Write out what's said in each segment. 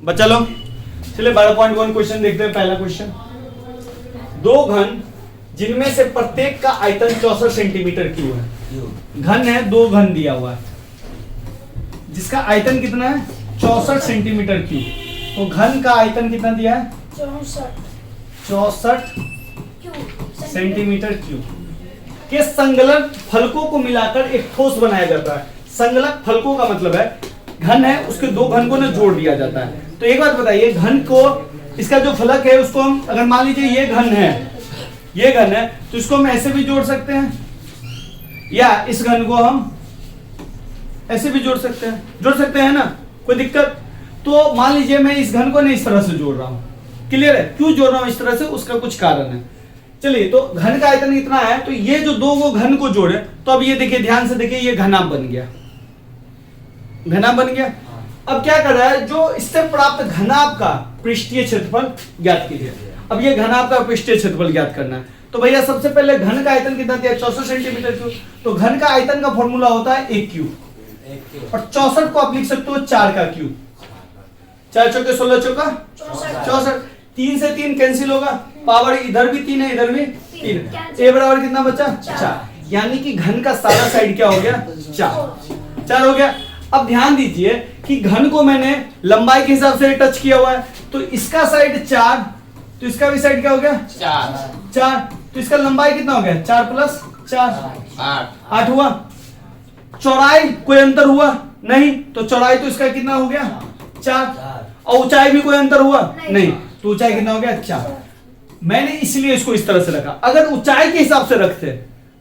बच्चा लोग चलिए 12.1 क्वेश्चन देखते हैं। पहला क्वेश्चन, दो घन जिनमें से प्रत्येक का आयतन 64 सेंटीमीटर क्यूब है। घन है, दो घन दिया हुआ है जिसका आयतन कितना है 64 सेंटीमीटर क्यूब। तो घन का आयतन कितना दिया है 64 सेंटीमीटर क्यूब के संगलक फलकों को मिलाकर एक ठोस बनाया जाता है। संगलक फलकों का मतलब है घन है उसके दो घन को ना जोड़ दिया जाता है। तो एक बात बताइए, घन को इसका जो फलक है उसको हम अगर मान लीजिए ये घन है तो इसको हम ऐसे भी जोड़ सकते हैं या इस घन को हम ऐसे भी जोड़ सकते हैं ना, कोई दिक्कत। तो मान लीजिए मैं इस घन को नहीं इस तरह से जोड़ रहा हूं, क्लियर है? क्यों जोड़ रहा हूं इस तरह से, उसका कुछ कारण है। चलिए, तो घन का आयतन इतना है, तो ये जो दो वो घन को जोड़े, तो अब ये देखिए, ध्यान से देखिए, ये घनाभ बन गया। अब क्या कर रहा है, जो इससे प्राप्त घनाभ का पृष्ठीय क्षेत्रफल ज्ञात कीजिए। अब ये घनाभ का पृष्ठीय क्षेत्रफल ज्ञात करना है, तो भैया सबसे पहले घन का आयतन कितना दिया 64 सेंटीमीटर क्यूब। तो घन का आयतन का फॉर्मूला होता है 1 क्यूब और 64 को आप लिख सकते हो 4 का क्यूब। 4 चौके 16 चौका 64। 3 से 3 कैंसिल होगा, पावर इधर भी 3 है इधर भी 3, ए बराबर कितना बचा 4। यानी कि घन का सारा साइड क्या हो गया 4 हो गया। अब ध्यान दीजिए कि घन को मैंने लंबाई के हिसाब से टच किया हुआ है, तो इसका साइड 4, तो इसका भी साइड क्या हो गया 4। तो इसका लंबाई कितना हो गया 4 प्लस 4 8 हुआ। चौड़ाई कोई अंतर हुआ नहीं, तो चौड़ाई तो इसका कितना हो गया 4, और ऊंचाई भी कोई अंतर हुआ नहीं, तो ऊंचाई कितना हो गया 4। मैंने इसलिए इसको इस तरह से रखा। अगर ऊंचाई के हिसाब से रखते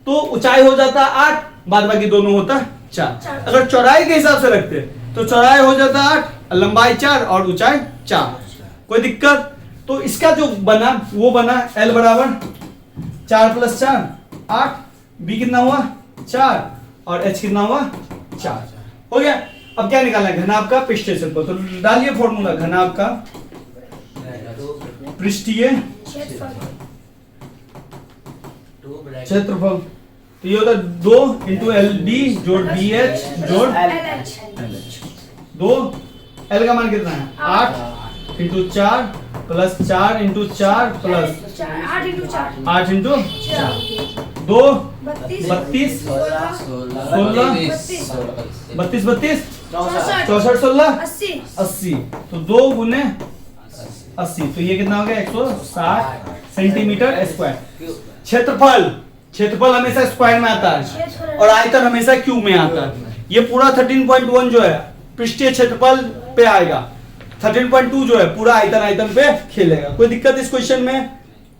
तो ऊंचाई हो जाता 8, बाद बाकी दोनों होता 4। अगर चौड़ाई के हिसाब से रखते तो चौड़ाई हो जाता 8, लंबाई 4 और ऊंचाई 4, कोई दिक्कत। तो इसका जो बना वो बना L बराबर 4 प्लस 4 8, B कितना हुआ 4 और H कितना हुआ 4, हो गया। अब क्या निकालना है, घनाभ का पृष्ठीय क्षेत्रफल। तो डालिए फॉर्मूला, घनाभ का पृष्ठीय क्षेत्रफल। तो ये होता 2 इंटू LB जोड़ BH जोड़ LH। 2 L का मान कितना है 8 into 4 plus 4 into 4 plus 8 into 4 2 32 32 64 16 80। तो 2 गुने 80, तो ये कितना हो गया 160 सेंटीमीटर स्क्वायर। क्षेत्रफल हमेशा स्क्वायर में आता है और आयतन हमेशा क्यूब में आता है। ये पूरा 13.1 जो है पृष्ठीय क्षेत्रफल पे आएगा, 13.2 जो है पूरा आयतन पे खेलेगा। कोई दिक्कत इस क्वेश्चन में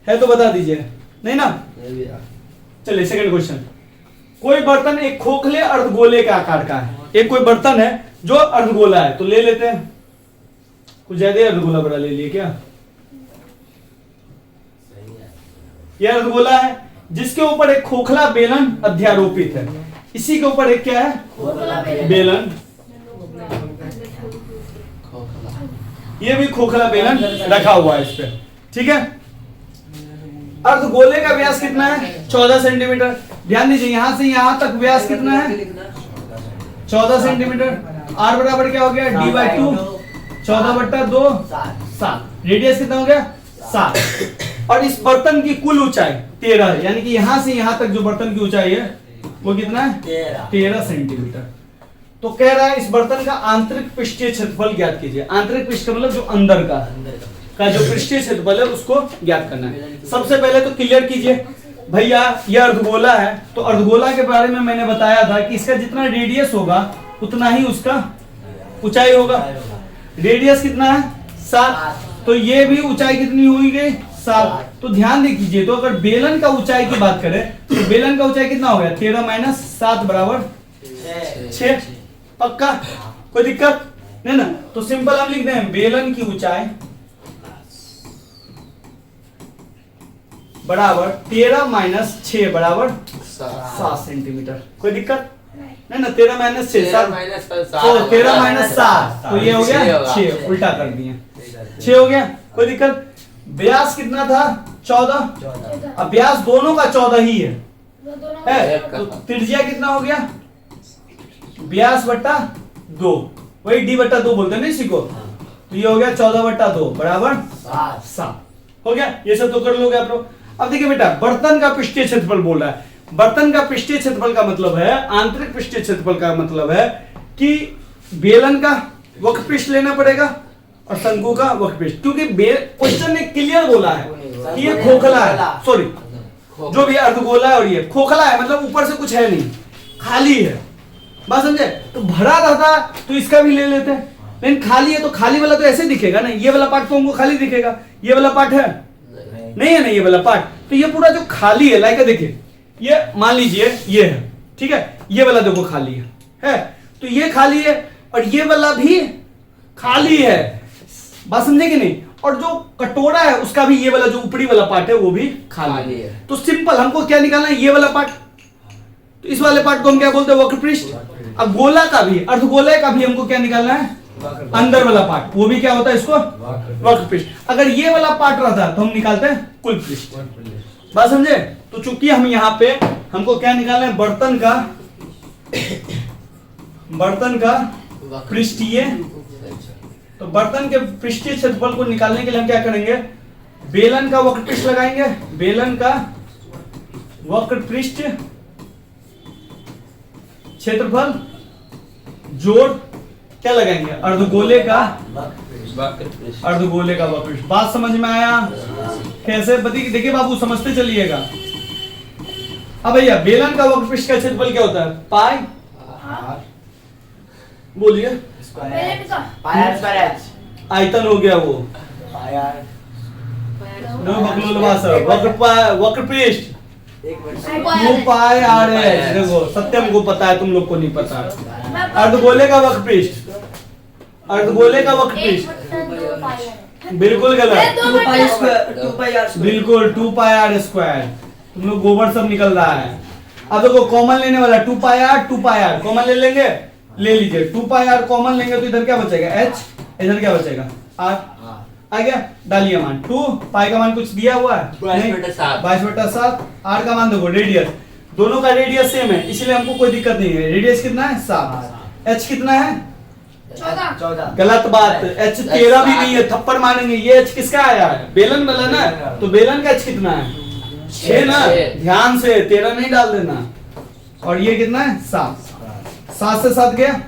है तो बता दीजिए, नहीं ना? चलिए सेकंड क्वेश्चन, कोई बर्तन एक खोखले अर्धगोले के आकार का है। एक कोई बर्तन है जो अर्धगोला है, तो ले लेते हैं, कुछ ज्यादा अर्धगोला बड़ा ले लिए क्या। यह अर्धगोला है जिसके ऊपर एक खोखला बेलन अध्यारोपित है। इसी के ऊपर एक क्या है बेलन, ये भी खोखला बेलन रखा हुआ है इस पे, ठीक है। अर्धगोले का व्यास कितना है 14 सेंटीमीटर। ध्यान दीजिए, यहां से यहां तक व्यास कितना है 14 सेंटीमीटर। R बराबर क्या हो गया D/2, 14/2 7। रेडियस कितना हो गया 7। और इस बर्तन की कुल ऊंचाई 13 है, यानी कि यहां से यहां तक जो बर्तन की ऊंचाई है वो कितना है 13 सेंटीमीटर। तो कह रहा है इस बर्तन का आंतरिक पृष्ठीय क्षेत्रफल ज्ञात कीजिए। आंतरिक पृष्ठ मतलब जो अंदर का जो पृष्ठीय क्षेत्रफल है उसको ज्ञात करना है। सबसे पहले तो क्लियर कीजिए भैया, यह अर्धगोला है, तो अर्धगोला के बारे में मैंने बताया था कि इसका जितना रेडियस होगा उतना ही उसका ऊंचाई होगा। रेडियस कितना है 7, तो ये भी ऊंचाई कितनी हुई गई 7। तो ध्यान दीजिए, तो अगर बेलन का ऊंचाई की बात करें तो बेलन का ऊंचाई कितना हो गया 13 - 7 बराबर 6। पक्का, कोई दिक्कत नहीं ना? तो सिंपल हम लिख दें बेलन की ऊंचाई बराबर 13 - 6 बराबर 7 सेंटीमीटर। कोई दिक्कत नहीं ना? 13 - 6 7, तो 13 - 7, तो ये हो गया 6, उल्टा कर दिए 6 हो गया। कोई दिक्कत? व्यास कितना था 14। अब व्यास दोनों का 14 ही है, तो त्रिज्या कितना हो गया व्यास बट्टा 2, वही D/2 बोलते हैं ना इसी को। तो ये हो गया 14/2 बराबर 7 हो गया। ये सब तो कर लोगे आप लोग। अब देखिए बेटा, बर्तन का पृष्ठीय क्षेत्रफल बोल रहा है। बर्तन का पृष्ठीय क्षेत्रफल का मतलब है, आंतरिक पृष्ठीय क्षेत्रफल का मतलब है कि बेलन का वक्र पृष्ठ लेना पड़ेगा और शंकु का वक्र पृष्ठ, क्योंकि क्वेश्चन ने क्लियर बोला है कि ये खोखला है, सॉरी जो भी अर्धगोला है और ये खोखला है, मतलब ऊपर से कुछ है नहीं, खाली है। बात समझे? तो भरा रहता तो इसका भी ले लेते हैं, लेकिन खाली है तो खाली वाला तो ऐसे दिखेगा ना, ये वाला पार्ट तो हमको खाली दिखेगा, ये वाला पार्ट है नहीं है ना, ये वाला पार्ट। तो ये पूरा जो खाली है, लाइक देखिए ये मान लीजिए ये है, ठीक है, ये वाला देखो खाली है तो ये खाली है और ये वाला भी खाली है। बात समझे कि नहीं? और जो कटोरा है उसका भी ये वाला जो ऊपरी वाला पार्ट है वो भी खाली है। तो सिंपल हमको क्या निकालना है, ये वाला पार्ट, तो इस वाले पार्ट को हम क्या बोलते हैं, वक्र पृष्ठ। अब गोला का भी, अर्धगोले का भी हमको क्या निकालना है, अंदर वाला पार्ट, वो भी क्या होता है इसको वक्र पृष्ठ। अगर ये वाला पार्ट रहता है तो हम निकालते हैं कुल पृष्ठ। बात समझे? तो चूंकि हम यहाँ पे हमको क्या निकालना है, बर्तन का पृष्ठीय, तो बर्तन के पृष्ठीय क्षेत्रफल को निकालने के लिए हम क्या करेंगे, बेलन का वक्र पृष्ठ लगाएंगे, बेलन का वक्र पृष्ठ क्षेत्रफल जोड़ क्या लगाएंगे, अर्धगोले का वक्र पृष्ठ। बात समझ में आया? कैसे देखिए बाबू, समझते चलिएगा। अब भैया बेलन का वक्र पृष्ठ का क्षेत्रफल क्या होता है, पाई, बोलिए, आयतन हो गया वो, वक्र पृष्ठ 2πr। देखो सत्यम को पता है, तुम लोग को नहीं पता। अर्धगोले का वक्र पृष्ठ, अर्धगोले का वक्र पृष्ठ बिल्कुल गलत, बिल्कुल 2πr²। तुम लोग गोबर सब निकल रहा है। अब देखो कॉमन लेने वाला 2πr कॉमन ले लेंगे, ले लीजिए 2πr कॉमन लेंगे तो इधर क्या बचेगा, h, इधर क्या बचेगा, r आ गया। डालिए मान 2 पाई का मान कुछ दिया हुआ है 22/7, r का मान देखो रेडियस, दोनों का रेडियस सेम है इसलिए हमको कोई दिक्कत नहीं है। रेडियस कितना है 7, h कितना है 14। गलत बात, h 13 भी नहीं है, थप्पड़ मारेंगे। ये h किसका आया है, बेलन वाला ना, तो बेलन का h कितना है 6 ना, ध्यान से 13 नहीं डाल देना। और ये कितना है 7 से 7 गया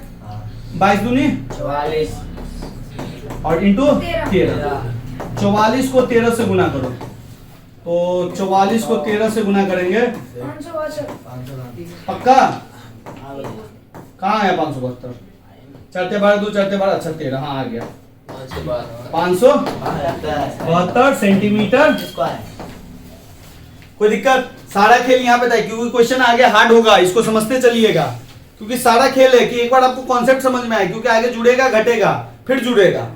22 दूनी 44 और इंटू 13, 44 को 13 से गुना करो, तो 44 को 13 से गुना करेंगे पक्का, कहाँ है 572, 4 12 2 4 12, अच्छा 13, हाँ आ गया 572 सेंटीमीटर स्क्वायर। कोई दिक्कत? सारा खेल यहाँ पे था क्योंकि क्वेश्चन आगे हार्ड होगा, इसको समझते चलिएगा, क्योंकि सारा खेल है कि एक बार आपको कॉन्सेप्ट समझ में आए, क्योंकि आगे जुड़ेगा घटेगा फिर जुड़ेगा।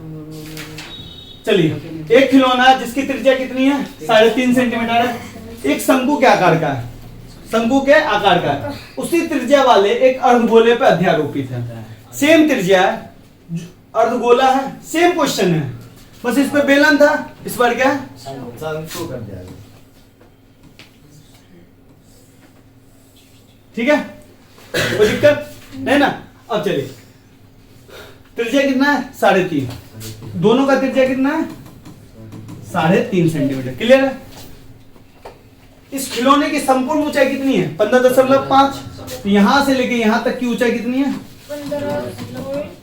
चलिए, एक खिलौना जिसकी त्रिज्या कितनी है 3.5 सेंटीमीटर है, एक शंकु के आकार का है, शंकु के आकार का है, उसी त्रिज्या वाले एक अर्धगोले पे अध्यारोपित है। सेम त्रिज्या है, अर्धगोला है, सेम क्वेश्चन है, बस इस पे बेलन था, इस पर क्या है शंकु कर दिया। ठीक है, कोई दिक्कत नहीं ना? अब चलिए, त्रिज्या कितना है 3.5, दोनों का त्रिज्या कितना है 3.5 सेंटीमीटर। क्लियर है? इस खिलौने की संपूर्ण ऊंचाई कितनी है 15.5, तो यहां से लेके यहां तक की ऊंचाई कितनी है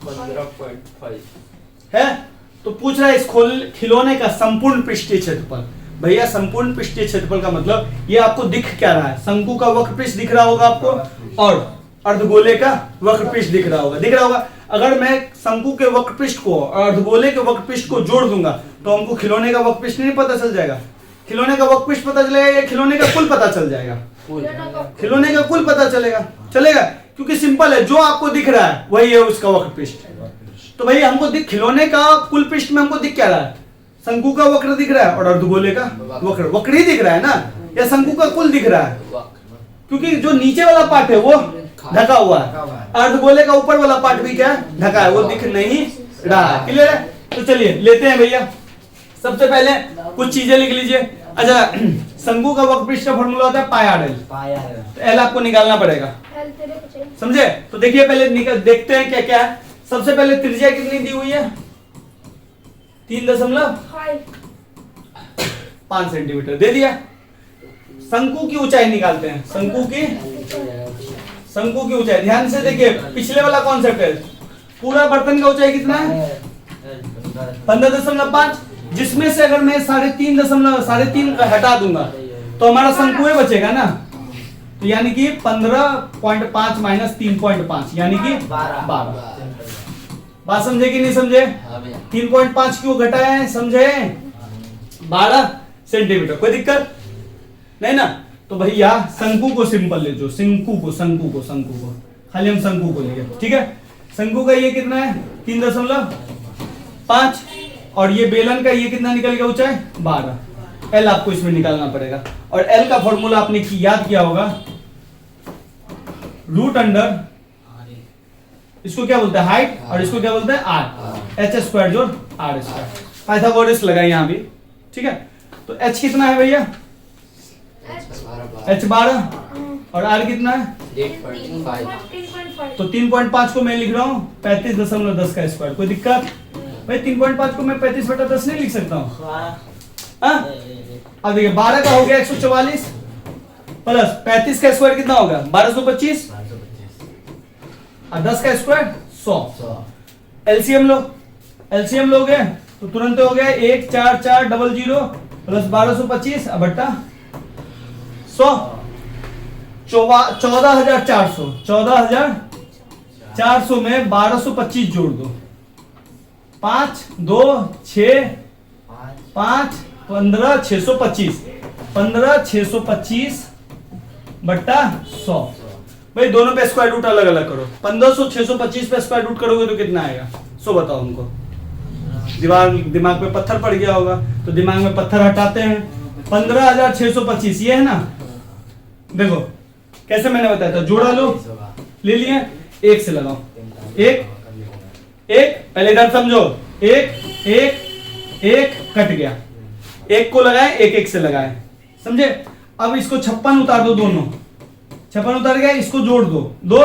15.5 है। तो पूछ रहा है इस खिलौने का संपूर्ण पृष्ठीय क्षेत्रफल। भैया संपूर्ण पृष्ठीय क्षेत्रफल का मतलब ये आपको दिख क्या रहा है, शंकु का वक्र पृष्ठ दिख रहा होगा आपको और अर्धगोले का वक्र पृष्ठ दिख रहा होगा। अगर मैं शंकु के वक्र पृष्ठ को और अर्धगोले के वक्र पृष्ठ को जोड़ दूंगा तो हमको खिलौने का वक्र पृष्ठ नहीं पता चल जाएगा, खिलौने का वक्र पृष्ठ पता चलेगा या खिलौने का कुल पता चल जाएगा, खिलौने का कुल पता चलेगा क्योंकि सिंपल है, जो आपको दिख रहा है वही है उसका वक्र पृष्ठ। तो भाई हमको दिख खिलौने का कुल पृष्ठ में हमको दिख क्या रहा है, शंकु का वक्र दिख रहा है और अर्धगोले का वक्र ही दिख रहा है ना, या शंकु का कुल दिख रहा है, क्योंकि जो नीचे वाला पार्ट है वो ढका हुआ है, अर्धगोले का ऊपर वाला पार्ट भी क्या है ढका है, वो दिख नहीं रहा है। क्लियर है? तो चलिए लेते हैं भैया, सबसे पहले कुछ चीजें लिख लीजिए। अच्छा, शंकु का वक्र पृष्ठ का फॉर्मूला होता है पाई आर एल, तो एल आपको निकालना पड़ेगा, समझे? तो देखिए पहले देखते हैं क्या क्या है। सबसे पहले त्रिज्या कितनी दी हुई है 3.5 सेंटीमीटर दे दिया। शंकु की ऊंचाई निकालते हैं। शंकु की ऊंचाई ध्यान से देखिए, पिछले वाला कॉन्सेप्ट है, पूरा बर्तन का ऊंचाई कितना है 15.5, जिसमें से अगर मैं 3.5 हटा दूंगा तो हमारा शंकु ही बचेगा ना, तो यानी कि 15.5 माइनस 3.5 यानी कि 12। बात समझे कि नहीं समझे? 3.5 क्यों घटाया है समझे? 12 सेंटीमीटर। कोई दिक्कत नहीं ना? तो भैया शंकु को सिंपल ले जो, शंकु को खाली हम शंकु को लेंगे, ठीक है। शंकु का ये कितना है 3.5 और ये बेलन का ये कितना निकल गया ऊंचाई 12। एल आपको इसमें निकालना पड़ेगा, और एल का फॉर्मूला आपने याद किया होगा, रूट अंडर, इसको क्या बोलते हैं हाइट और इसको क्या बोलते हैं आर, एच स्क्वायर जोड़ आर स्क्वायर। पाइथागोरस लगाए यहां भी, ठीक है। तो एच कितना है भैया? एच 12 और आर कितना है 8.5। तो 3.5 को मैं लिख रहा हूं 35.10 का स्क्वायर। कोई दिक्कत भाई? 3.5 को मैं 35/10 नहीं लिख सकता हूं? अब देखिए 12 का हो गया 144 प्लस 35 का स्क्वायर कितना होगा 1225 और 10 का स्क्वायर 100। एलसीएम लोगे तो तुरंत हो गया 14400 प्लस 1225 बट्टा 100, 14,400 में 1225 जोड़ दो, 5 2 6 5 15 625 बट्टा 100। भाई दोनों पे स्क्वायर रूट अलग अलग करो। 1500 625 पे स्क्वायर रूट करोगे तो कितना आएगा? सो बताओ हमको। दिमाग पे पत्थर पड़ गया होगा तो दिमाग में पत्थर हटाते हैं। 15,625 ये है ना, देखो कैसे मैंने बताया था, जोड़ा लो, ले लिए, एक से लगाओ, एक पहले इधर समझो, एक कट गया, एक को लगाए, एक से लगाए, समझे। अब इसको 56 उतार दो, दोनों 56 उतार गया, इसको जोड़ दो, 2।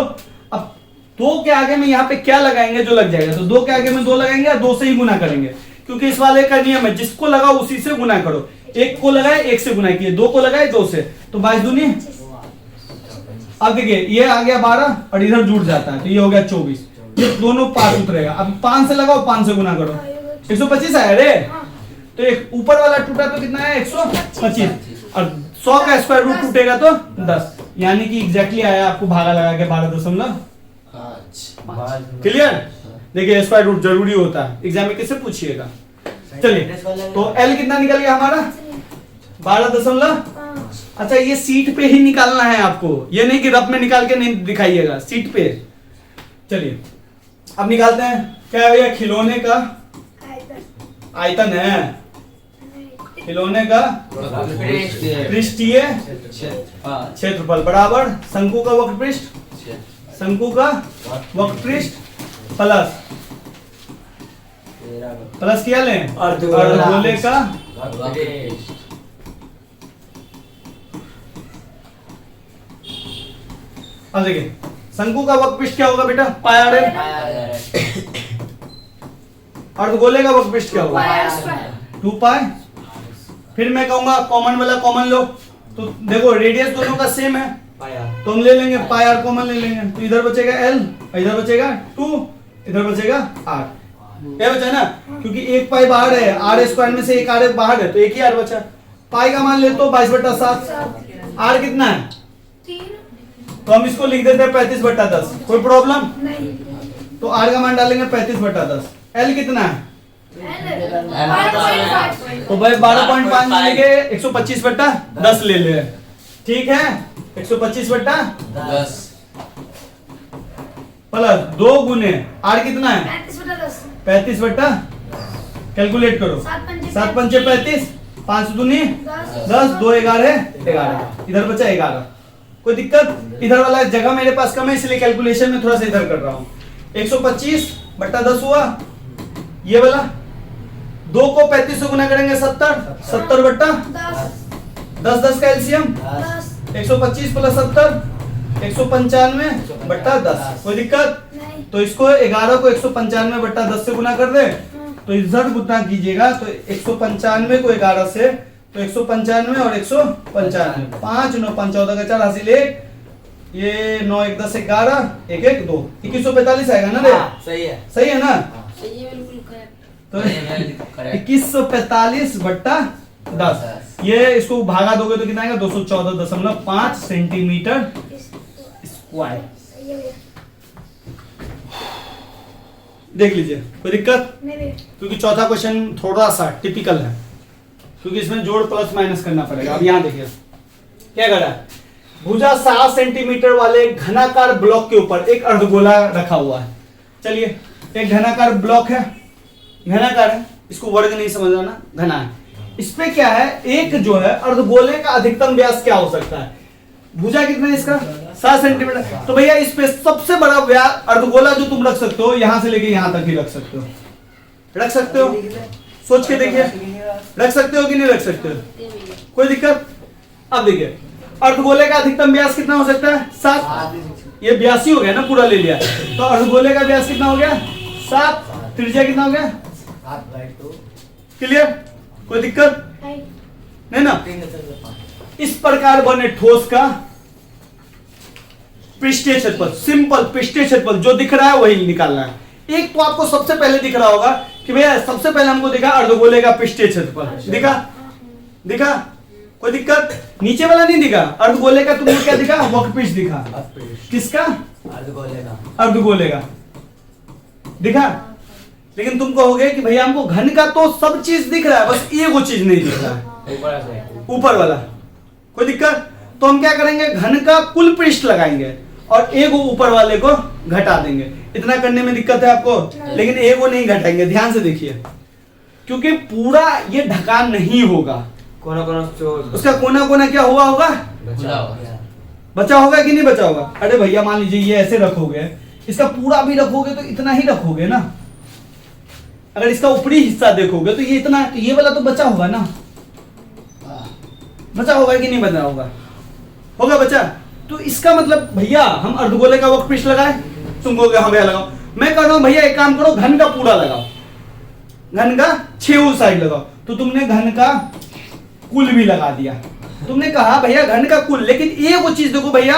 अब 2 के आगे में यहाँ पे क्या लगाएंगे जो लग जाएगा, तो 2 के आगे में 2 लगाएंगे, 2 से ही गुना करेंगे, क्योंकि इस वाले का नियम है जिसको लगाओ उसी से गुना करो। 1 को लगाए 1 से गुना किए, 2 को लगाए 2 से, तो 22 दूनी। अब देखिए ये आ गया 12 और इधर जुड़ जाता है तो ये हो गया 24, ये दोनों 5 उतरेगा। अब 5 से लगाओ, 5 से गुना करो, 125 आया रे। तो एक ऊपर वाला टूटा तो कितना है 125 और 100 का स्क्वायर रूट टूटेगा तो 10, यानी कि एग्जैक्टली आया आपको भागा लगा के 12.5। क्लियर? देखिए स्क्वायर रूट जरूरी होता है, एग्जाम में किससे पूछिएगा। चलिए तो एल कितना निकल गया हमारा 12.5। अच्छा ये सीट पे ही निकालना है आपको, ये नहीं कि रफ में निकाल के नहीं दिखाइएगा, सीट पे। चलिए अब निकालते हैं, क्या है भैया, खिलौने का आयतन है, खिलौने का पृष्ठीय क्षेत्रफल बराबर शंकु का वक्रपृष्ठ, शंकु का वक्रपृष्ठ प्लस क्या लें, अर्धगोले का अब देखिए शंकु का वक्रपृष्ठ क्या होगा बेटा, पाई आर है। अर्धगोले का वक्रपृष्ठ क्या होगा 2 पाई। फिर मैं कहूंगा कॉमन वाला कॉमन लो, तो देखो रेडियस दोनों का सेम है तो हम ले लेंगे पाई आर कॉमन ले लेंगे, तो इधर बचेगा एल, इधर बचेगा 2, इधर बचेगा आर। क्या बचा ना, क्योंकि एक पाई बाहर है, आर स्क्वायर में से एक आर बाहर है तो एक ही आर बचा। पाई का मान ले तो 22/7, आर कितना है 3, तो हम इसको लिख देते हैं 35/10, कोई प्रॉब्लम नहीं। तो आर का मान डालेंगे 35/10। एल कितना है तो भाई 12.5 लेके 125/10 ले ले, ठीक है। 125/10 प्लस 2 गुने आर कितना है 35/10, कैलकुलेट करो, 7 पंचे 35, 5 दूनी 10, 2 11 इधर बचा 11। कोई दिक्कत? इधर वाला जगह मेरे पास कम है इसलिए कैलकुलेशन में थोड़ा सा इधर कर रहा हूँ। 125/10 हुआ, ये वाला 2 को 35 से गुना करेंगे 70, 70/10, 10 का एलसीएम 125 प्लस 70 195/10। कोई दिक्कत? तो इसको 11 को 195/10 से गुना कर दे तो इधर गुना कीजिएगा तो 195 को 11 से, तो 195 और 195, 5 9 5 14 का 4 हासिल 1, ये 9 1 10 11 1 1 2, 2145 आएगा ना रे? सही है। सही है ना? सही है, बिल्कुल करेक्ट। तो 2145 बट्टा 10, ये इसको भागा दोगे तो कितना आएगा? 214.5 सेंटीमीटर स्क्वायर। देख लीजिए, कोई दिक्कत? क्योंकि चौथा क्वेश्चन थोड़ा सा टिपिकल है, क्योंकि इसमें जोड़ प्लस माइनस करना पड़ेगा। अब यहाँ देखिए क्या कर रहा है, भुजा 7 सेंटीमीटर वाले घनाकार ब्लॉक के ऊपर एक अर्धगोला रखा हुआ है। चलिए, एक घनाकार ब्लॉक है, घनाकार है, इसको वर्ग नहीं समझना ना, घना है। इसमें क्या है, एक जो है अर्धगोले का अधिकतम व्यास क्या हो सकता है? भुजा कितना है इसका? 7 सेंटीमीटर। तो भैया इस पे सबसे बड़ा व्यास अर्धगोला जो तुम रख सकते हो, यहां से लेके यहां तक ही रख सकते हो। रख सकते हो? सोच के देखिए, रख सकते हो कि नहीं रख सकते हो? कोई दिक्कत? अब देखिए, अर्धगोले का अधिकतम व्यास कितना हो सकता है? 7। ये 82 हो गया ना, पूरा ले लिया। तो अर्धगोले का व्यास कितना हो गया? 7। त्रिज्या कितना हो गया? क्लियर? कोई दिक्कत नहीं ना? इस प्रकार बने ठोस का पृष्ठीय क्षेत्रफल, सिंपल पृष्ठीय क्षेत्रफल जो दिख रहा है वही निकालना है। एक तो आपको सबसे पहले दिख रहा होगा कि भैया सबसे पहले हमको दिखा अर्धगोले का पृष्ठीय क्षेत्रफल, दिखा? दिखा? कोई दिक्कत? नीचे वाला नहीं दिखा, अर्धगोले का तुमको क्या दिखा? वक्रपृष्ठ दिखा। किसका? अर्धगोले का दिखा। लेकिन तुम कहोगे कि भैया हमको घन का तो सब चीज दिख रहा है, बस ये वो चीज नहीं दिख रहा है, ऊपर वाला। कोई दिक्कत? तो हम क्या करेंगे, घन का कुल पृष्ठ लगाएंगे और एक ऊपर वाले को घटा देंगे। इतना करने में दिक्कत है आपको, लेकिन एक वो नहीं घटाएंगे, ध्यान से देखिए, क्योंकि पूरा ये ढका नहीं होगा। कोना कोना उसका कोना कोना क्या हुआ होगा? बचा होगा कि नहीं बचा होगा? अरे भैया मान लीजिए ये ऐसे रखोगे, इसका पूरा भी रखोगे तो इतना ही रखोगे ना। अगर इसका ऊपरी हिस्सा देखोगे तो ये इतना, तो ये वाला तो बचा होगा ना, बचा होगा कि नहीं बचा होगा? होगा बचा। तो इसका मतलब भैया हम अर्धगोले का वक्रपृष्ठ लगाए, तुम कहोगे हाँ भैया लगाओ। मैं कह रहा हूं भैया एक काम करो, घन का पूरा लगाओ, घन का 6 साइड लगाओ। तो तुमने घन का कुल भी लगा दिया। तुमने कहा भैया घन का कुल, लेकिन ये वो चीज देखो भैया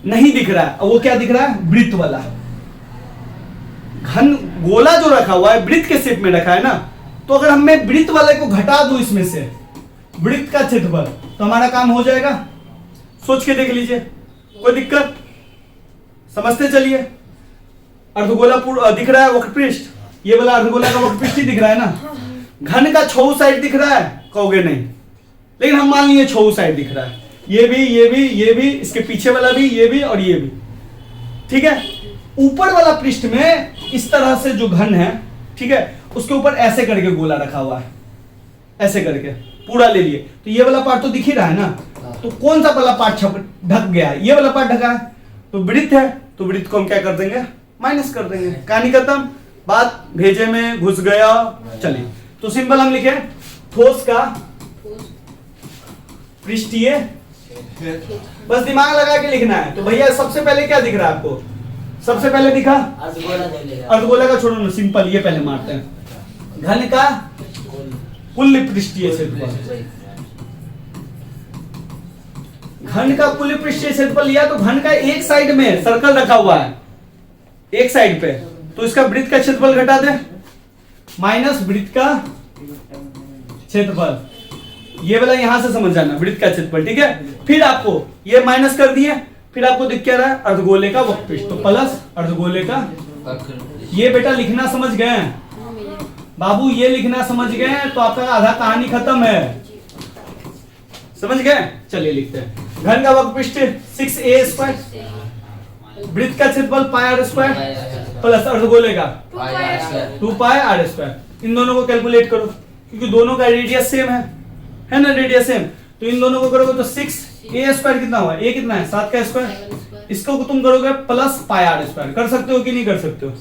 नहीं दिख रहा है। और वो क्या दिख रहा है? वृत्त वाला। घन गोला जो रखा हुआ है वृत्त के शेप में रखा है ना, तो अगर मैं वृत्त वाले को घटा दूं इसमें से वृत्त का क्षेत्रफल, तो हमारा काम हो जाएगा। सोच के देख लीजिए, कोई दिक्कत? समझते चलिए। अर्धगोला पूरा दिख रहा है वक्रपृष्ठ, ये वाला अर्धगोला का वक्रपृष्ठ ही दिख रहा है ना। घन का 6 साइड दिख रहा है, कहोगे नहीं, लेकिन हम मान लिए 6 साइड दिख रहा है। ये भी, ये भी, ये भी, इसके पीछे वाला भी, ये भी और ये भी, ठीक है। ऊपर वाला पृष्ठ में इस तरह से जो घन है, ठीक है, उसके ऊपर ऐसे करके गोला रखा हुआ है, ऐसे करके पूरा ले लिए। तो ये वाला पार्ट तो दिख ही रहा है ना, तो कौन सा वाला पार्ट ढक गया है? ये वाला पार्ट ढका है, तो वृत्त है, तो वृत्त को हम क्या कर देंगे? माइनस कर देंगे। कहानी खत्म, बात भेजे में घुस गया। चलिए, तो सिंपल हम लिखे ठोस का पृष्ठीय, बस दिमाग लगा के लिखना है। तो भैया सबसे पहले क्या दिख रहा है आपको? सबसे पहले दिखा अर्धगोला का, छोड़ो ना, सिंपल ये पहले मारते हैं। घन का कुल पृष्ठीय क्षेत्रफल, घन का कुल पृष्ठीय क्षेत्रफल लिया, तो घन का एक साइड में सर्कल रखा हुआ है, एक साइड पे, तो इसका वृत्त का क्षेत्रफल घटा दे, माइनस वृत्त का क्षेत्रफल। ये वाला यहां से समझ जाना, वृत्त का क्षेत्रफल, ठीक है। फिर आपको ये माइनस कर दिए, फिर आपको दिख क्या रहा है? अर्धगोले का वक्रपृष्ठ, तो प्लस अर्धगोले का। ये बेटा लिखना समझ गए बाबू, ये लिखना समझ गए तो आपका आधा कहानी खत्म है। समझ गए? चलिए लिखते हैं। घन का वक्रपृष्ठ 6a², वृत्त का क्षेत्रफल πr² प्लस अर्धगोले का 2πr²। इन दोनों को कैलकुलेट करो, क्योंकि दोनों का रेडियस सेम है ना, रेडियस सेम। तो इन दोनों को करोगे तो 6a² कितना हुआ? a कितना है? 7 का स्क्वायर। इसको तुम करोगे प्लस πr²। कर सकते हो कि नहीं कर सकते हो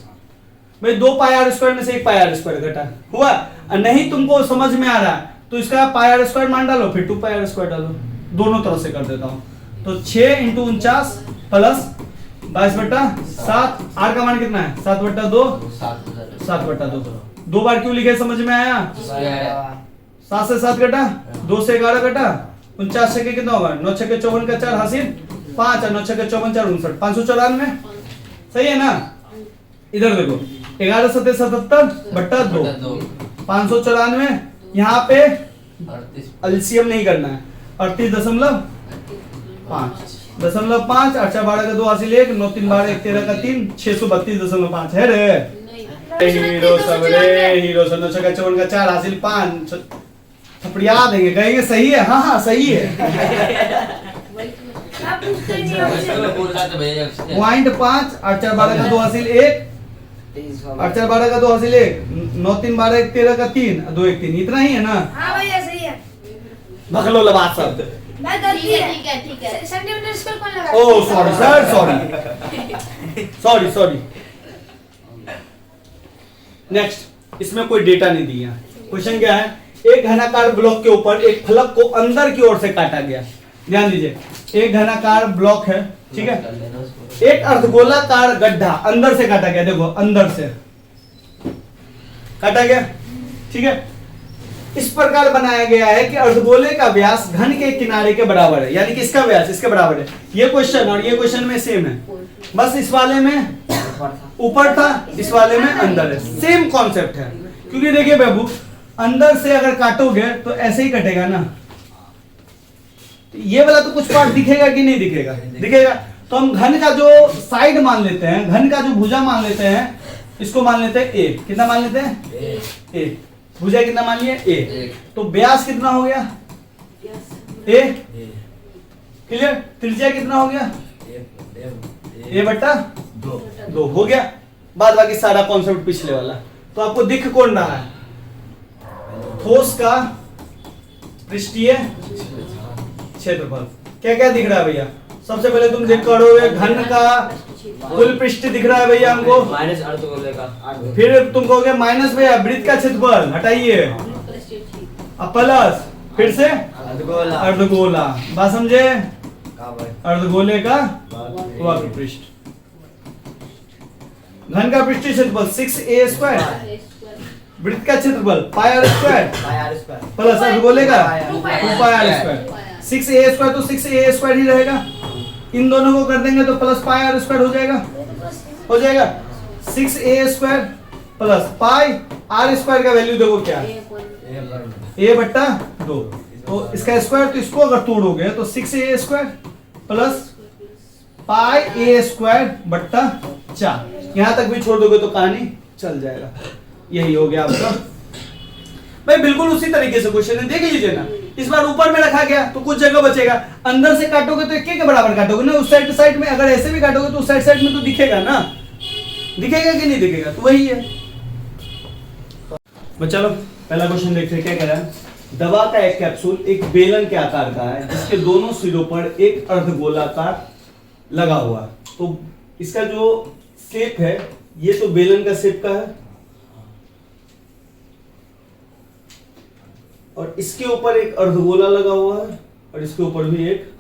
भाई? 2πr² में से 1 πr² घटा हुआ। और नहीं तुमको समझ में आ रहा है तो इसका πr² मान डालो, फिर 2πr² डालो, दोनों तरफ से कर देता हूं। तो 6 × 49 प्लस 22/7। r का मान कितना है? 7/2, 7/2। 2 बार क्यों लिखे समझ में आया? 7 से 7 कटा, 2 से 11 कटा, 49 से कितना होगा? 9 छक्के 54 का 4 हासिल 5 और 9 छक्के 54 4 59 594। सही है ना? इधर देखो 11 7 77 बट्टा 2 594। यहाँ पे एलसीएम नहीं करना है, 38.5 8 12 का 2 हासिल 1 9 3 12 1 13 का 3 632.5 है रे। हीरो सब रे, हीरो सब 9 छक्के 54 का 4 हासिल 5 थपड़िया देंगे, कहेंगे सही है। हाँ हाँ सही है। पॉइंट 5 8 4 12 का 2 हासिल 1 8 4 12 का 2 हासिल 1 9 3 12 1 13 का 3 2 1 3 इतना ही है ना? हाँ भैया सही है। बखलो लबात शब्द। मैं गलती है। ठीक है सेंटीमीटर स्क्वायर कौन लगा? Oh sorry sir, sorry. Next, इसमें कोई डेटा नहीं दिया। क्वेश्चन क्या है? एक घनाकार ब्लॉक के ऊपर एक फलक को अंदर की ओर से काटा गया। ध्यान दीजिए, एक घनाकार ब्लॉक है, ठीक है, एक अर्धगोलाकार गड्ढा अंदर से काटा गया। देखो अंदर से काटा गया, ठीक है। इस प्रकार बनाया गया है कि अर्धगोले का व्यास घन के किनारे के बराबर है, यानी कि इसका व्यास इसके बराबर है। ये क्वेश्चन और ये क्वेश्चन में सेम है, बस इस वाले में ऊपर था, इस वाले में अंदर है। सेम कॉन्सेप्ट है, क्योंकि देखिए बाबू, अंदर से अगर काटोगे तो ऐसे ही कटेगा ना। ये वाला तो कुछ पार्ट दिखेगा कि नहीं दिखेगा? दिखेगा। तो हम घन का जो साइड मान लेते हैं, घन का जो भुजा मान लेते हैं, इसको मान लेते हैं ए। कितना मान लेते हैं? ए। भुजा कितना मान लिया? ए। तो व्यास कितना हो गया? ए। क्लियर? त्रिज्या कितना हो गया? ए बट्टा 2 हो गया। बाद बाकी सारा कॉन्सेप्ट पिछले वाला। तो आपको दिख कौन रहा है? ठोस का पृष्ठीय क्षेत्रफल। क्या क्या दिख रहा है भैया? सबसे पहले तुम देख करोगे घन का कुल पृष्ठ दिख रहा है भैया हमको, माइनस अर्धगोले का। फिर तुम कहोगे माइनस भैया वृत्त का क्षेत्रफल हटाइए, अब प्लस फिर से अर्धगोला। बात समझे? अर्धगोले का वक्र पृष्ठ। घन का पृष्ठीय क्षेत्रफल 6a², वृत्त का क्षेत्रफल πr² प्लस अर्धगोले का 2πr²। 6a² तो 6a² ही रहेगा। इन दोनों को कर देंगे तो प्लस πr² हो जाएगा। 6a² प्लस πr² का वैल्यू देखो क्या है? a बट्टा 2। तो इसका स्क्वायर, तो इसको अगर तोड़ोगे तो 6a² प्लस πa² बट्टा 4। यहां तक भी छोड़ दोगे तो कहानी चल जाएगा। यही हो गया आपका भाई। बिल्कुल उसी तरीके से क्वेश्चन है, देख लीजिए ना। इस बार ऊपर में रखा गया तो कुछ जगह बचेगा। अंदर से काटोगे तो एक के बराबर काटोगे ना, उस साइड टू साइड में। अगर ऐसे भी काटोगे तो उस साइड में तो दिखेगा ना, दिखेगा कि नहीं दिखेगा? तो वही है। चलो पहला क्वेश्चन देखते हैं क्या कह रहा है। दवा का एक कैप्सूल एक बेलन के आकार का है, जिसके दोनों सिरों पर एक अर्धगोलाकार लगा हुआ है। तो इसका जो शेप है, ये तो बेलन का शेप का है, और इसके ऊपर एक अर्धगोला लगा हुआ है, और इसके ऊपर भी एक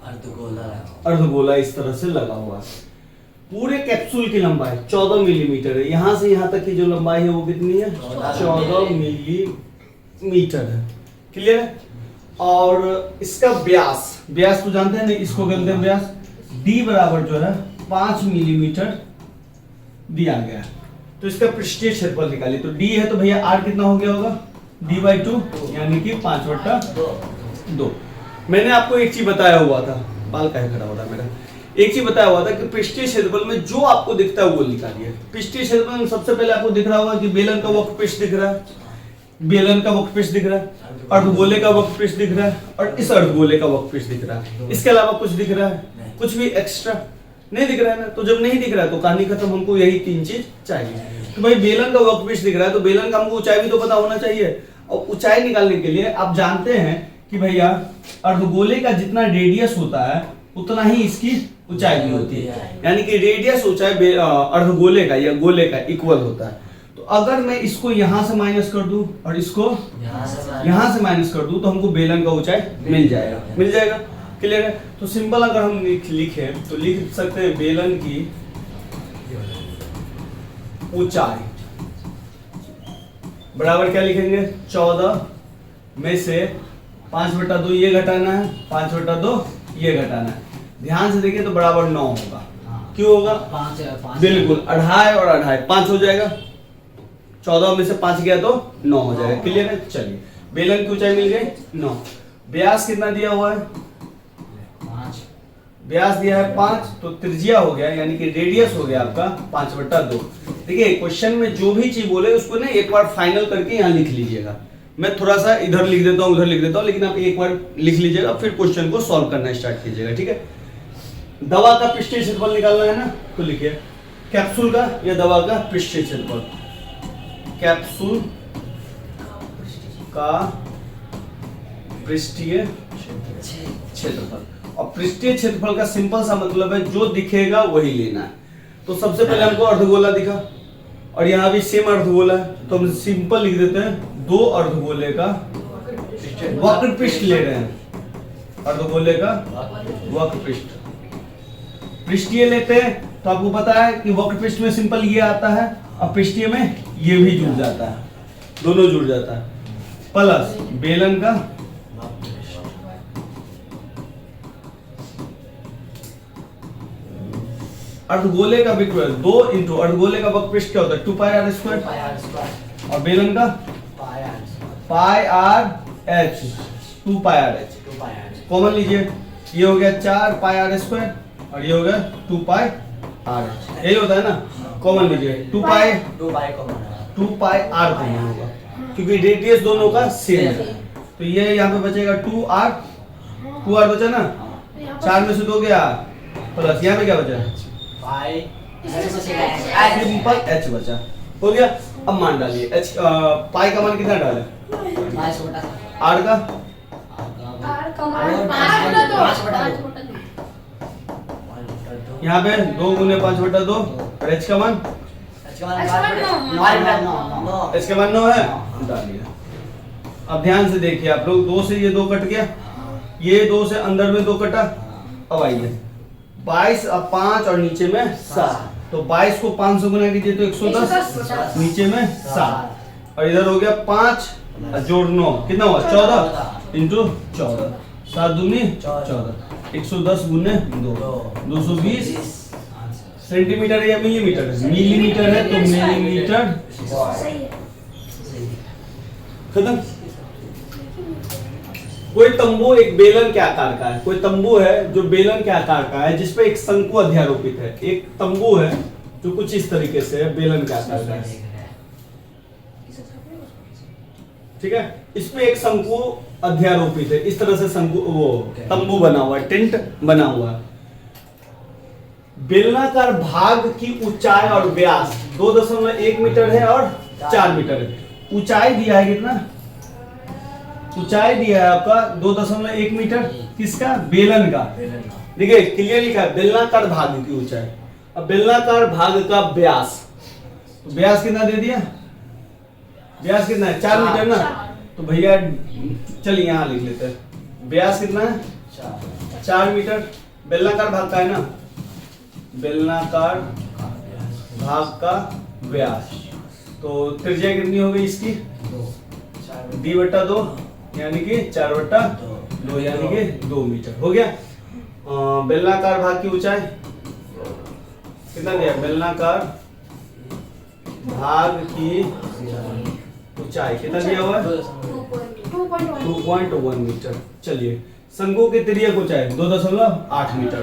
अर्धगोला इस तरह से लगा हुआ है। पूरे कैप्सूल की लंबाई 14 मिलीमीटर है। यहां से यहां तक की जो लंबाई है वो कितनी है? 14 मिलीमीटर है। क्लियर है? और इसका व्यास तो जानते हैं ना, इसको कहते हैं व्यास। डी बराबर जो है 5 मिलीमीटर दिया गया है। तो इसका पृष्ठीय क्षेत्रफल निकालिए। तो डी है तो भैया आर कितना हो गया होगा? d/2 यानी कि 5/2। मैंने आपको एक चीज बताया हुआ था, बाल काहे खड़ा हो रहा है मेरा? एक चीज बताया हुआ था कि पृष्ठीय क्षेत्रफल में जो आपको दिखता है वो निकालिए। पृष्ठीय क्षेत्रफल में सबसे पहले आपको दिख रहा होगा कि बेलन का वक्र पृष्ठ दिख रहा है, बेलन का वक्र पृष्ठ दिख रहा है, अर्धगोले का वक्र पृष्ठ दिख रहा है, और इस अर्धगोले का वक्र पृष्ठ दिख रहा है। इसके अलावा कुछ दिख रहा है? कुछ भी एक्स्ट्रा नहीं दिख रहा है ना। तो जब नहीं दिख रहा है तो कहानी खत्म। हमको यही 3 चीज चाहिए। तो भाई बेलन का वक्र पृष्ठ दिख रहा है तो बेलन का हमको ऊंचाई भी तो पता होना चाहिए। और ऊंचाई निकालने के लिए आप जानते हैं कि भैया अर्धगोले का जितना रेडियस होता है उतना ही इसकी ऊंचाई भी होती है, यानी कि रेडियस ऊंचाई अर्धगोले का या गोले का इक्वल होता है। तो अगर मैं इसको यहां से माइनस कर दूं और इसको यहां से माइनस कर दूं तो हमको बेलन का ऊंचाई मिल जाएगा। क्लियर है? तो सिंपल अगर हम लिखे तो लिख सकते हैं बेलन की ऊंचाई बराबर क्या लिखेंगे 14 में से 5/2 ये घटाना है, 5/2 ये घटाना है। ध्यान से देखिए तो बराबर 9 होगा। क्यों होगा? 5 बिल्कुल 2.5 और 2.5 5 हो जाएगा। 14 में से 5 गया तो 9 हो जाएगा। क्लियर है? चलिए बेलन की ऊंचाई मिल गई 9। व्यास कितना दिया हुआ है? 5 व्यास दिया है 5, तो त्रिज्या हो गया यानी कि रेडियस हो गया आपका 5/2। देखिए क्वेश्चन में जो भी चीज बोले उसको ना एक बार फाइनल करके यहाँ लिख लीजिएगा। मैं थोड़ा सा इधर लिख देता हूँ उधर लिख देता हूँ, लेकिन आप एक बार लिख लीजिएगा फिर क्वेश्चन को सॉल्व करना स्टार्ट कीजिएगा। ठीक है? दवा का पृष्ठीय क्षेत्रफल निकालना है ना, तो लिखिए कैप्सूल का या दवा का पृष्ठीय क्षेत्रफल। कैप्सूल का पृष्ठीय क्षेत्रफल। और पृष्ठीय क्षेत्रफल का सिंपल सा मतलब है जो दिखेगा वही लेना है। तो सबसे पहले हमको अर्धगोला दिखा और यहाँ भी सेम अर्धगोला है, तो हम सिंपल लिख देते हैं 2 अर्धगोले का वक्र पृष्ठ ले रहे हैं। अर्धगोले का वक्र पृष्ठ पृष्ठीय लेते हैं तो आपको पता है कि वक्र पृष्ठ में सिंपल ये आता है और पृष्ठीय में ये भी जुड़ जाता है, दोनों जुड़ जाता है। प्लस बेलन का अर्धगोले का विक्रय 2 इंटू अर्धगोले का वक्र पृष्ठ क्या होता है 2πr² और बेलन का πr/h 2πr/h कॉमन लीजिए। ये हो गया 4πr² और ये हो गया 2πr/h। यही होता है ना, कॉमन लीजिए 2πr कॉमन होगा क्योंकि रेडियस दोनों का सेम है। तो ये यहाँ पे बचेगा 2r बचा ना, 4 में से 2 गया प्लस यहाँ पे क्या बचा सिंपल h बचा। हो गया। अब मान डालिए h पाई का मान कितना डाले r का यहाँ पे 2 गुने 5/2 और h का मान h का मान 9 है, डालिए। अब ध्यान से देखिए आप लोग, 2 से ये 2 कट गया, ये 2 से अंदर में 2 कटा। अब आइए 22 अब 5 और नीचे में 7, तो 22 को 5 से गुना कीजिए तो 110, नीचे में 7 और इधर हो गया 5 जोड़ 9 कितना हुआ 14 इंटू 14, 7 दूनी 14, 110 गुने 2 220 सेंटीमीटर या मिलीमीटर है? मिलीमीटर है तो मिलीमीटर खत्म। कोई तंबू एक बेलन के आकार का है, कोई तंबू है जो बेलन के आकार का है जिसपे एक शंकु अध्यारोपित है। एक तंबू है जो कुछ इस तरीके से है, बेलन के आकार का है। ठीक है? इसमें एक शंकु अध्यारोपित है, इस तरह से शंकु वो तंबू बना हुआ है, टेंट बना हुआ है। बेलनाकार भाग की ऊंचाई और व्यास 2.1 मीटर है और 4 मीटर है। ऊंचाई दिया है कितना? ऊंचाई दिया है आपका 2.1 मीटर, किसका? बेलन का। देखिए क्लियर लिखा है बेलनाकार भाग की ऊंचाई। अब बेलनाकार भाग का व्यास, तो व्यास कितना दे दिया? व्यास कितना है 4 मीटर ना, तो भैया चलिए यहां लिख लेते हैं। व्यास कितना है 4 मीटर। बेलनाकार भाग का है ना, बेलनाकार भाग का व्यास, तो त्रिज्या कितनी हो गई इसकी d/2 यानी कि 4/2 यानी कि 2 मीटर हो गया। बेलनाकार भाग की ऊंचाई कितना दिया? बेलनाकार भाग की ऊंचाई कितना दिया हुआ है 2.1 मीटर। चलिए शंकु की तिर्यक ऊंचाई 2.8 मीटर।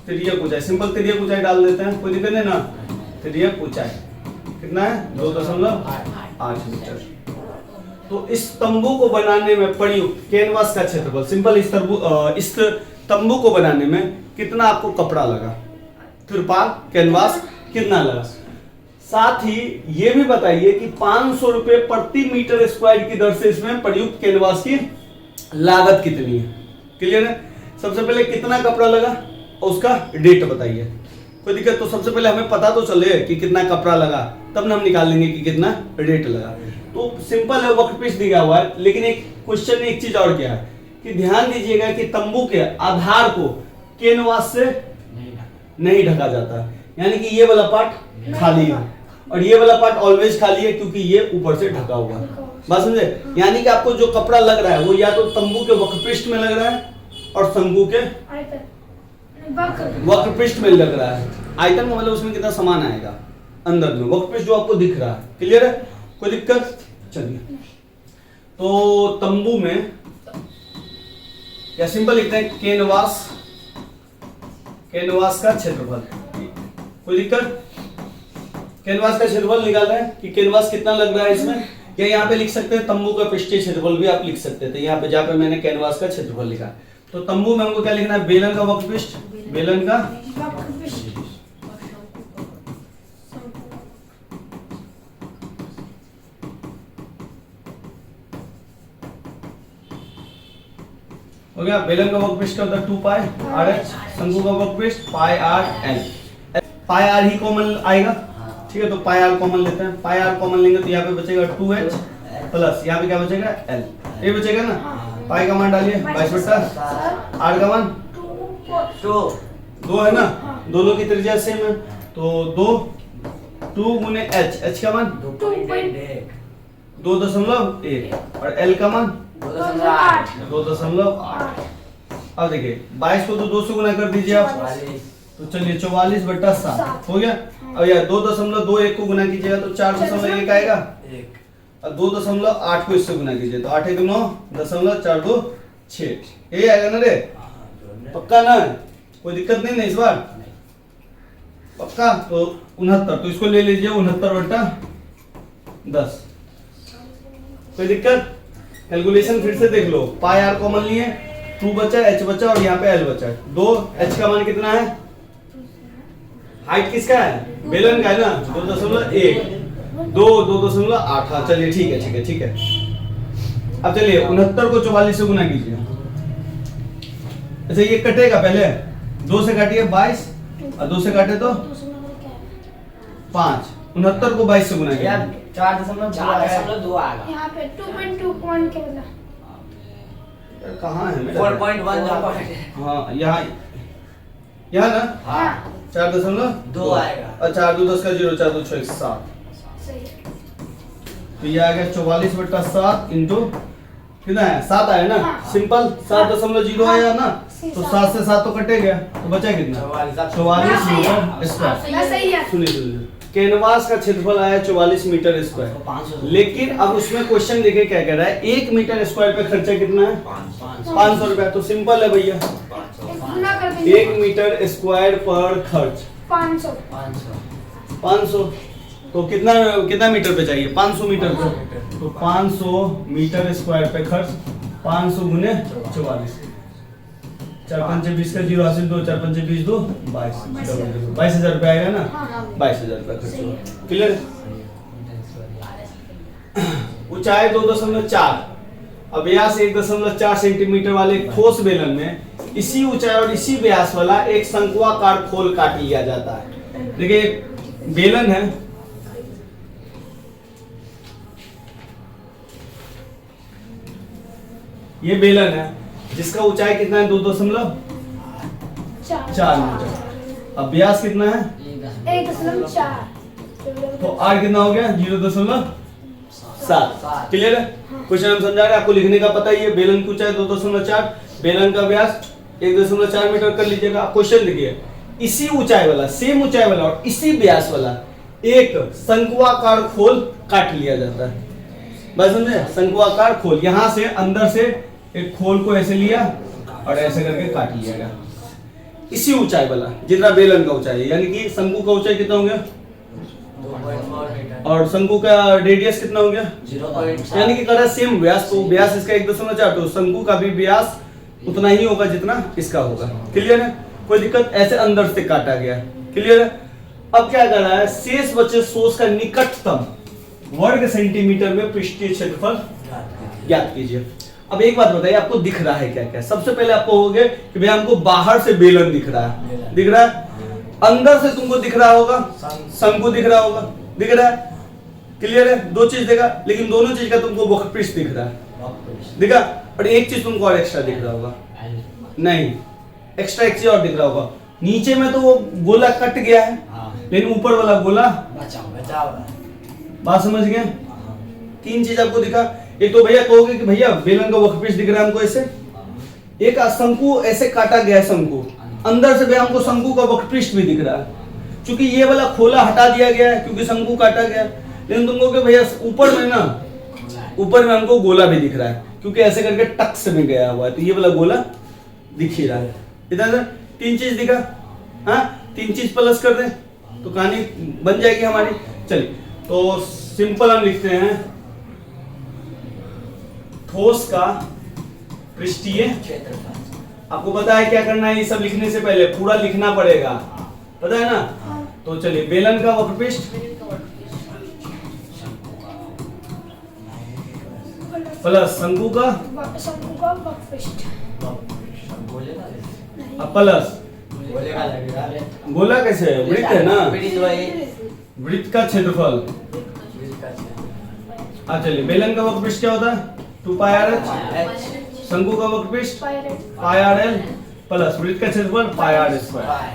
तिर्यक ऊंचाई सिंपल तिर्यक ऊंचाई डाल देते हैं, कोई दिक्कत नहीं ना। तिर्यक ऊंचाई कितना है 2.8 मीटर। तो इस तंबू को बनाने में प्रयुक्त कैनवास का क्षेत्रफल, सिंपल इस तंबू को बनाने में कितना आपको कपड़ा लगा, तिरपाल कैनवास कितना लगा। साथ ही ये भी बताइए कि 500 रुपए प्रति मीटर स्क्वायर की दर से इसमें प्रयुक्त कैनवास की लागत कितनी है। क्लियर है? सबसे पहले कितना कपड़ा लगा और उसका रेट बताइए। कोई दिक्कत? तो सबसे पहले हमें पता तो चले कि कितना कपड़ा लगा, तब ना हम निकाल लेंगे कि कितना रेट लगा। तो सिंपल है, वक्र पृष्ठ दिया हुआ है, लेकिन एक क्वेश्चन में एक चीज और क्या है कि ध्यान दीजिएगा कि तंबू के आधार को कैनवास से नहीं ढका जाता, यानी कि ये वाला पार्ट खाली है और ये वाला पार्ट ऑलवेज खाली है क्योंकि ये ऊपर से ढका हुआ है। बात समझे? यानी कि आपको जो कपड़ा लग रहा है वो या तो तंबू के वक्रपृष्ठ में लग रहा है और शंकु के वक्रपृष्ठ में लग रहा है। आयतन का मतलब उसमें कितना सामान आएगा अंदर में, वक्रपृष्ठ जो आपको दिख रहा है। क्लियर है? कोई दिक्कत? चलिए, तो तंबू में या सिंपल लिखते हैं कैनवास का क्षेत्रफल। कोई दिक्कत? कैनवास का क्षेत्रफल निकालना है कि कैनवास कितना लग रहा है इसमें, या यहाँ पे लिख सकते हैं तंबू का पृष्ठीय क्षेत्रफल भी आप लिख सकते थे। यहाँ पे जहाँ पे मैंने कैनवास का क्षेत्रफल लिखा, तो तंबू में हमको क्या लिखना है? बेलन का वक्रपृष्ठ, बेलन का हो गया। बेलन का वक्रपृष्ठ का होता है 2 पाई आर एच, शंकु का वक्रपृष्ठ pi r l. Pi r ही कॉमन आएगा, ठीक है, तो पाई आर कॉमन लेते हैं। पाई आर कॉमन लेंगे तो यहाँ पे बचेगा 2h प्लस यहाँ पे क्या बचेगा? l। ये बचेगा ना, पाई का मान डालिए 22/, आर का मान 2 है ना, दोनों की त्रिज्या सेम है, तो 2 गुने h, h का मान 2.1 और l का मान 2.8। अब देखिए 22 को तो 2 से गुना कर दीजिए आप, तो चलिए 44/7 हो गया। अब यार 2.21 को गुना कीजिएगा तो 4.1 आएगा, और 2.8 को इससे गुना कीजिए तो 8 × 9 0.426 ये आएगा ना रे? पक्का ना? कोई दिक्कत नहीं ना इस बार? पक्का? तो 69, तो इसको ले लीजिए 69/10। कोई दिक्कत? कैलकुलेशन फिर से देख लो। पाई आर कॉमन लिए, 2 बचा, h बचा और यहाँ पे l बचा। 2h का मान कितना है? हाइट किसका है? बेलन का है ना, 2.1, 2.8। हाँ चलिए ठीक है, ठीक है, ठीक है। अब चलिए 69 को 44 से गुना कीजिए। अच्छा ये कटेगा, पहले 2 से काटिए 22 और 2 से काटे तो 5। 69 को 22 से गुना कीजिए 4.2 आएगा। यहाँ पे 2.2 पॉइंट के मतलब कहाँ है मेरा? 4.1। हाँ यहाँ ना, 4.2 आएगा। अच्छा 8 2 10 का 0, 4 2 6 7, सही है। तो ये आ गया 44/7 इंटू कितना है? 7 आया ना, सिंपल 7.0 आया ना, तो 7 से 7 तो कटे गया, तो बचा कितना? 44 मीटर स्क्वायर। सही है। सुनिए, कैनवास का क्षेत्रफल आया 44 मीटर स्क्वायर, लेकिन अब उसमें क्वेश्चन देखिए क्या कह रहा है, 1 मीटर स्क्वायर पे खर्चा कितना है? 500 रुपया। तो सिंपल है भैया, 1 मीटर स्क्वायर पर खर्च 500, तो कितना मीटर पे चाहिए? 500 मीटर पे, तो 500 मीटर स्क्वायर पे खर्च 500 गुने 44, 4 5 20 का 0 हासिल, 2 4 5 20 2 22,000 रुपया आएगा ना, 22,000 रुपया खर्च हुआ। क्लियर? ऊंचाई 2.4 और व्यास 1.4 सेंटीमीटर वाले ठोस बेलन में इसी ऊंचाई और इसी व्यास वाला एक शंक्वाकार खोल काट लिया जाता है। देखिए बेलन है, ये बेलन है जिसका ऊंचाई कितना है? 2.4 मीटर। अब व्यास कितना है? 1.4। तो आर कितना हो गया? 0.7। क्लियर है? क्वेश्चन हम समझा रहे हैं, आपको लिखने का पता ही है। बेलन की ऊंचाई 2.4, बेलन का व्यास 1.4 मीटर कर लीजिएगा। क्वेश्चन देखिए, इसी ऊंचाई वाला, सेम ऊंचाई वाला और इसी व्यास वाला एक शंक्वाकार खोल काट लिया जाता है। बस समझे? शंक्वाकार खोल, यहां से अंदर से एक खोल को ऐसे लिया और ऐसे करके काट लिया गया। इसी ऊंचाई वाला जितना बेलन का ऊंचाई है, यानी कि शंकु का ऊंचाई कितना हो गया? 2.4 मीटर। और शंकु का रेडियस कितना हो गया? 0.7। यानी कि करा सेम व्यास, तो व्यास इसका 1.4, तो शंकु का भी व्यास उतना ही होगा जितना इसका होगा। क्लियर है? कोई दिक्कत? ऐसे अंदर से काटा गया। क्लियर है? अब क्या कर रहा है, शेष बचे सोर्स का निकटतम वर्ग सेंटीमीटर में पृष्ठीय क्षेत्रफल ज्ञात कीजिए। अब एक बात बताइए, आपको दिख रहा है क्या क्या? सबसे पहले आपको हो गया कि भाई हमको बाहर से बेलन दिख रहा है, दिख रहा है, अंदर से तुमको दिख रहा होगा शंकु दिख रहा होगा, दिख रहा है। क्लियर है? दो चीज देखा, लेकिन दोनों चीज का तुमको वक्रपृष्ठ दिख रहा है, दिखा, और एक चीज तुमको और एक्स्ट्रा दिख रहा होगा, नहीं एक्स्ट्रा एक चीज और दिख रहा होगा, नीचे में तो वो गोला कट गया है, लेकिन ऊपर वाला गोला बचा हुआ है। बात समझ गए? तीन चीज आपको दिखा। एक तो भैया कहोगे कि भैया बेलन का वर्कपीस दिख रहा है हमको ऐसे, एक शंकु ऐसे काटा गया है, शंकु अंदर से भी हमको शंकु का वर्कपीस भी दिख रहा है, क्योंकि ये वाला खोला हटा दिया गया है क्योंकि शंकु काटा गया। लेकिन तुमको कि भैया ऊपर में ना, ऊपर में हमको गोला भी दिख रहा है क्योंकि ऐसे करके टक्स में गया हुआ है, तो ये वाला गोला दिख ही रहा है। इधर तीन चीज दिखा, हाँ तीन चीज प्लस कर दें तो कहानी बन जाएगी हमारी। चलिए तो सिंपल हम लिखते हैं, ठोस का पृष्ठीय क्षेत्रफल। आपको पता है क्या करना है, ये सब लिखने से पहले पूरा लिखना पड़ेगा, पता है ना? तो चलिए बेलन का वक्रपृष्ठ प्लस शंकु का वक्रपृष्ठ गोले का कैसे? अब प्लस गोले का लगेगा। गोला कैसे है? वृत्त है ना, वृत्त वही। वृत्त का क्षेत्रफल। वृत्त का क्षेत्रफल। अब चलिए बेलन का वक्रपृष्ठ क्या होता है? 2 पाई आर एच। H शंकु का वक्रपृष्ठ पायरेट पाई आर एल प्लस वृत्त का क्षेत्रफल पाई आर स्क्वायर। पाई।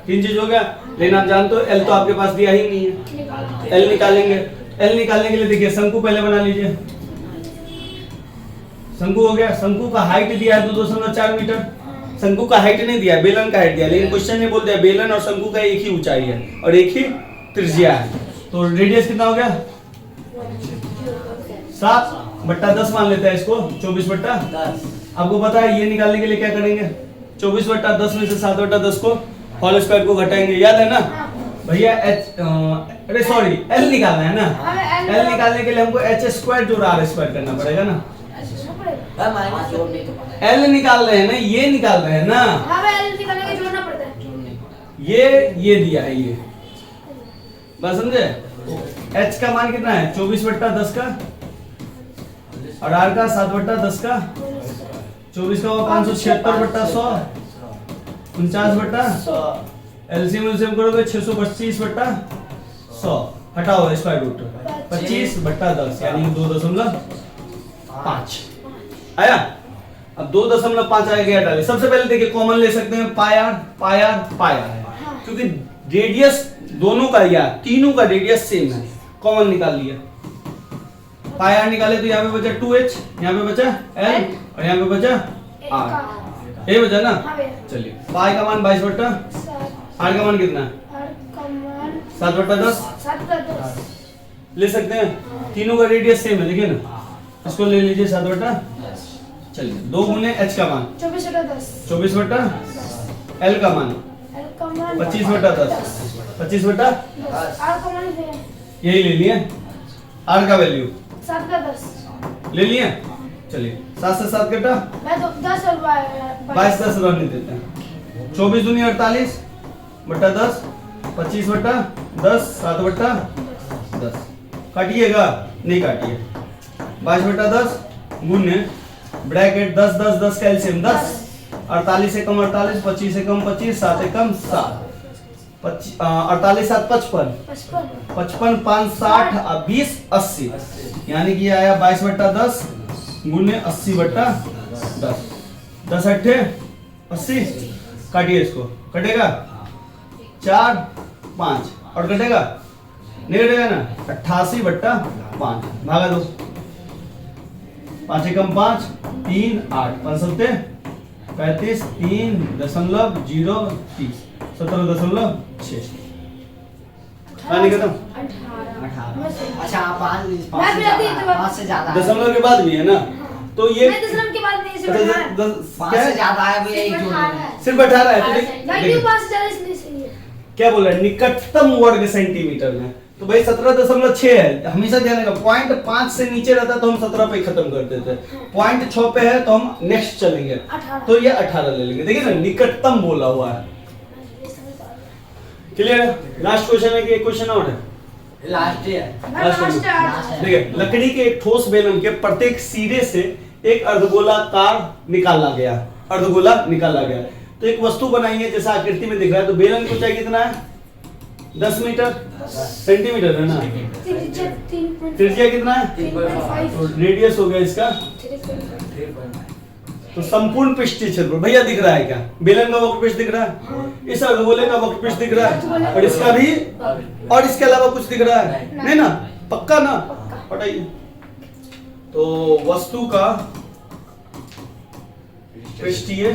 तीन चीज हो गया। लेकिन आप जानते हो एल तो आपके पास दिया ही नहीं है, एल निकालेंगे। एल निकालने के लिए देखिए शंकु पहले बना लीजिए, शंकु हो गया। शंकु का हाइट दिया है 2.4 मीटर, शंकु का हाइट नहीं दिया, बेलन का हाइट दिया, लेकिन क्वेश्चन में बोल दिया बेलन और शंकु का एक ही ऊंचाई है और एक ही त्रिज्या है। तो रेडियस कितना हो गया? 7/10 मान लेते हैं इसको, 24/10। 10 आपको पता है ये निकालने के लिए क्या करेंगे? 24/10 में से 7/10 को होल स्क्वायर को घटाएंगे, याद है ना भैया? अरे सॉरी एल निकालना है ना, एल निकालने के लिए हमको एच स्क्वायर जोड़ आर स्क्वायर करना पड़ेगा ना। माइनस जोड़ने तो पता है। एल निकाल रहे हैं ना, ये निकाल रहे हैं ना, एल निकालने के जोड़ना पड़ता है। जोड़ने को। ये दिया है ये, बस समझे? एच का मान कितना है? 24/10 का, और आर का 7/10 का, 24 का हुआ 576/100, 49/100, एलसीएम करोगे 625/100, हटाओ स्क्वायर रूट 25/10 यानी 2.5 आया। अब 2.5 आएगा, डाले। सबसे पहले देखिए कॉमन ले सकते हैं pi r, pi r, pi r, क्योंकि रेडियस दोनों का या तीनों का रेडियस सेम है, कॉमन निकाल लिया। पाई आर निकाले तो यहाँ पे बचा 2h, यहाँ पे बचा l और यहाँ पे बचा r, ये बचा ना। चलिए पाई का मान 22/, r का मान कितना है? 7/10 ले सकते हैं, तीनों का रेडियस सेम है, देखिए ना, इसको ले लीजिए 7/10। चलिए 2 गुने h का मान 24/10, l का मान 25/10, 25/10 यही ले लिए। r का वैल्यू 7/10 ले लिए। चलिए 7 से 7 कटा 10 और 22 10 रहने देते हैं। 24 दूनी 48/10, 25/10, 7/10 काटिएगा, नहीं काटिए। 22/10 गुने ब्रैकेट 10 10 10 का एलसीएम 10, 48 से कम 48, 25 से कम 25, 7 से कम 7, 48 7 55, 55 5 60 और 20 80, यानी कि आया 22/10 गुने 80/10, 10 8 80। काटिए इसको, कटेगा 4 5 और कटेगा नहीं कटेगा ना, 88/5 भागा दो, 5 से कम 5 3 8 5 7 35 3.030 17.6। कहानी खत्म। 18। अच्छा आप 5 मैं भी रहती तो 5 से ज्यादा है। दशमलव के बाद भी है ना, तो ये नहीं दशमलव के बाद नहीं, सिर्फ अच्छा, 18 5 क्या से है? ज्यादा है भैया, एक जोड़ है। में। सिर्फ 18 है। तो नेगेटिव 5 से ज्यादा इसलिए सही है। क्या बोल रहा है? निकटतम वर्ग सेंटीमीटर में, तो भाई 17.6 है। हमेशा ध्यान रखना, पॉइंट 5 से नीचे रहता तो हम 17 पे खत्म कर देते, पॉइंट 6 पे है तो हम नेक्स्ट चलेंगे, 18 तो ये 18 ले लेंगे। देखिए ना, निकटतम बोला हुआ है। क्लियर है? लास्ट क्वेश्चन है कि एक क्वेश्चन और है? लास्ट है। लास्ट देखिए, लकड़ी के एक ठोस बेलन के प्रत्येक सिरे से एक अर्धगोलाकार निकाला गया, अर्धगोला निकाला गया। तो एक वस्तु बनाई है जैसा आकृति में दिख रहा है, तो बेलन की ऊंचाई कितना है? 10 मीटर सेंटीमीटर है ना, त्रिज्या कितना है? 3.5। तो रेडियस हो गया इसका तो संपूर्ण पृष्ठीय क्षेत्रफल भैया दिख रहा है क्या? बेलन का वक्र पृष्ठ दिख रहा है, इस अर्धगोले का वक्र पृष्ठ दिख रहा है, और इसका भी, और इसके अलावा कुछ दिख रहा है नहीं ना? पक्का ना? हटाइए। तो वस्तु का पृष्ठीय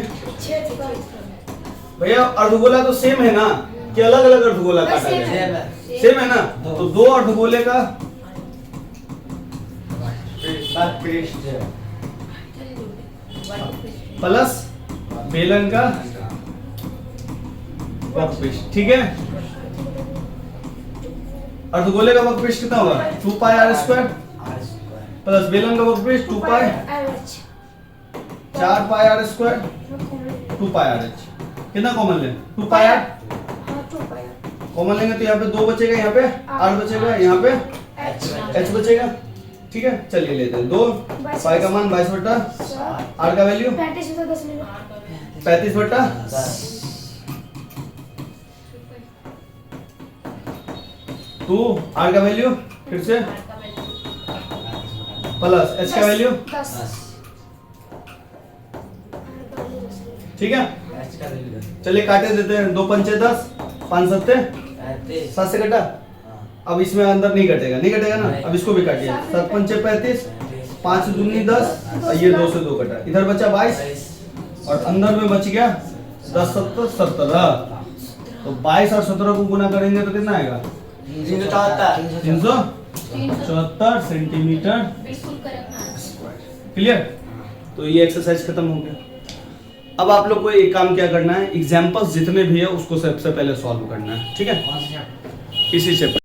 भैया अर्धगोला तो सेम है ना कि अलग अलग अर्धगोला काटा गया? सेम है ना? तो दो अर्धगोले का प्लस बेलन का वक्र पृष्ठ, ठीक है? अर्धगोले का वक्र पृष्ठ कितना होगा? 2 पाई r स्क्वायर प्लस बेलन का वक्र पृष्ठ 2 पाई 4 पाई r स्क्वायर 2 पाई r h। कितना कॉमन लें? 2 पाई r कॉमन लेंगे तो यहाँ पे 2 बचेगा, यहाँ पे r बचेगा, यहाँ पे h बचेगा, ठीक है? चलिए लेते हैं 2 पाई का मान 22 बटा r का वैल्यू 35 बटा 2 r का वैल्यू फिर से प्लस h का वैल्यू, ठीक है? चलिए काटे देते हैं, 2 पंचे 10 5 सत्ते 7 से कटा, अब इसमें अंदर नहीं कटेगा, नहीं कटेगा ना? अब इसको भी काटिए, 7 पंचे 35 5 दूनी 10 और ये 2 से 2 कटा, इधर बचा 22 और अंदर में बच गया 10 70 17। तो 22 और 17 को गुना करेंगे तो कितना आएगा? 374 सेंटीमीटर क्लियर? तो ये एक्सरसाइज खत्म हो गया। अब आप लोग को एक काम क्या करना है, एग्जाम्पल्स जितने भी है उसको सबसे पहले सॉल्व करना है, ठीक है? इसी से